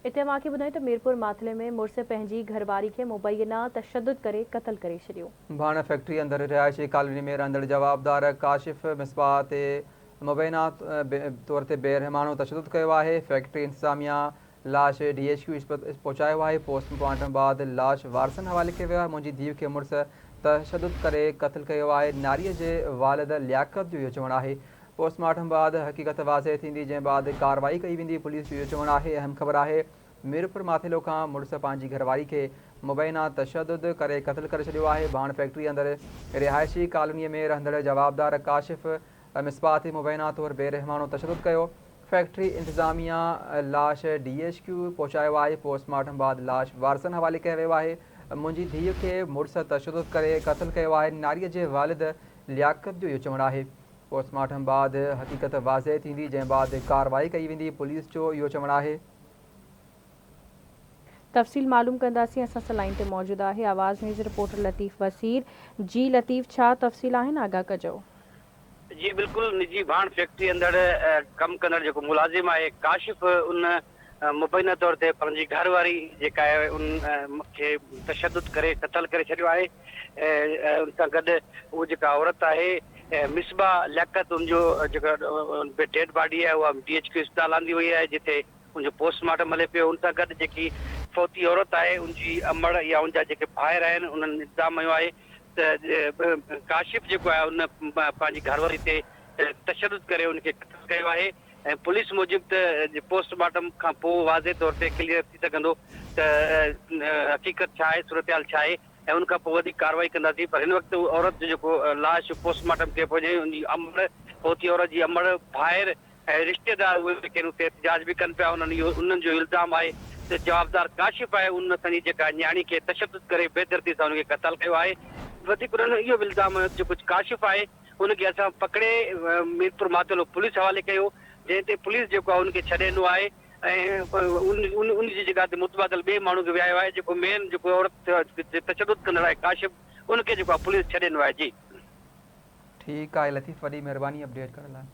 इते मांखे ॿुधायो त मीरपुर माथले में मुड़िस पंहिंजी घरवारी खे मुबैना तशद्दुद करे क़त्ल करे छॾियो। भाण फैक्ट्री अंदर रिहायशी कॉलोनी में रहंदड़ जवाबदार काशिफ मिसबाह ते मुबैना तौर ते बेरहमानो तशद्दुद कयो आहे। फैक्ट्री इंतजामिया लाश DHQ पहुचायो आहे। पोस्टमार्टम बाद लाश वारसन हवाले कयो वियो आहे। मुंहिंजी धीउ खे मुड़िस तशद्दुद करे क़त्ल कयो आहे। नारीअ जे वालिद लियाकत जो इहो चवणु आहे। पोस्टमार्टम बाद हक़ीक़त वाज़े थींदी, जंहिं बाद कार्रवाई कई वेंदी, पुलिस जो इहो चवणु आहे। अहम ख़बर आहे, मीरपुर माथिलो खां मुड़िस पंहिंजी घरवारी खे मुबैना तशद्दुद करे क़त्ल करे छॾियो आहे। भाण फैक्ट्री अंदर रिहायशी कॉलोनीअ में रहंदड़ जवाबदार काशिफ मिसबाह ते मुबैना तौर बेरहमानो तशद्दुद कयो। फैक्ट्री इंतजामिया लाश DHQ पहुचायो आहे। पोस्टमार्टम बाद लाश वारसन हवाले कयो वियो आहे। मुंहिंजी धीउ खे मुड़िस तशद्दुद करे क़त्ल कयो आहे। नारीअ जे वालिद लियाकत जो इहो चवणु आहे। पोस्टमार्टम बाद हक़ीक़त वाज़े थींदी, जंहिं बाद कार्रवाई कई वेंदी, पुलिस जो इहो चवणु आहे। तफ़सील मालूम कंदासीं। असां सां लाइन ते मौजूदु आहे आवाज़ न्यूज़ रिपोर्टर लतीफ़ वसीर। जी लतीफ़, छा तफ़सील आहिनि, आगाह कजो। जी बिल्कुल, निजी भाण फैक्ट्री अंदर कम कंदड़ जो मुलाजिम है काशिफ उन मुबैना तौर ते पंहिंजी घरवारी जेका है उन खे तशद्दुद करे क़त्ल करे छॾियो आहे। उन सां गॾु उहा जेका औरत आहे मिसबा लियाकत उनजो जेका डेड बॉडी है उहा DHQ अस्पताल आंदी हुई है, जिथे उनजो पोस्टमार्टम हले पियो। उन सां गॾु जेकी फौती औरत है उनजी अमड़ या उनजा जेके भाइर आहिनि उन्हनि इल्ज़ाम हयो आहे त काशिफ जेको आहे उन पंहिंजी घरवारी ते तशद्दुद करे उनखे क़त्ल कयो आहे। ऐं पुलिस मूजिबि त पोस्टमार्टम खां पोइ वाज़े तौर ते क्लियर थी सघंदो त हक़ीक़त छा आहे, सूरतहाल छा आहे, ऐं उनखां पोइ वधीक कार्रवाई कंदासीं। पर हिन वक़्तु औरत जो जेको लाश पोस्टमार्टम कयो पियो, उनजी अमड़, फौती औरत जी अमड़, भाइर ऐं रिश्तेदार उहे जेके एहतिजाज बि कनि पिया। उन्हनि जो इल्ज़ाम आहे त जवाबदार काशिफ आहे उन संजी जेका न्याणी खे तशद्दुद करे बेदर्दी सां उनखे क़त्ल कयो आहे। वधीक उन्हनि इहो बि इल्ज़ाम हयो जेको काशिफ आहे उनखे असां पकड़े मीरपुर माथिलो पुलिस हवाले कयो, जंहिं ते पुलिस जेको आहे उनखे छॾे ॾिनो आहे ऐं उनजी जॻह ते मुतबादल ॿिए माण्हू खे विहायो आहे। जेको मेन जेको औरत तशद्दुद कंदड़ आहे काशिफ, उनखे जेको आहे पुलिस छॾे ॾिनो आहे। जी ठीकु आहे लतीफ़, वॾी महिरबानी अपडेट करण लाइ।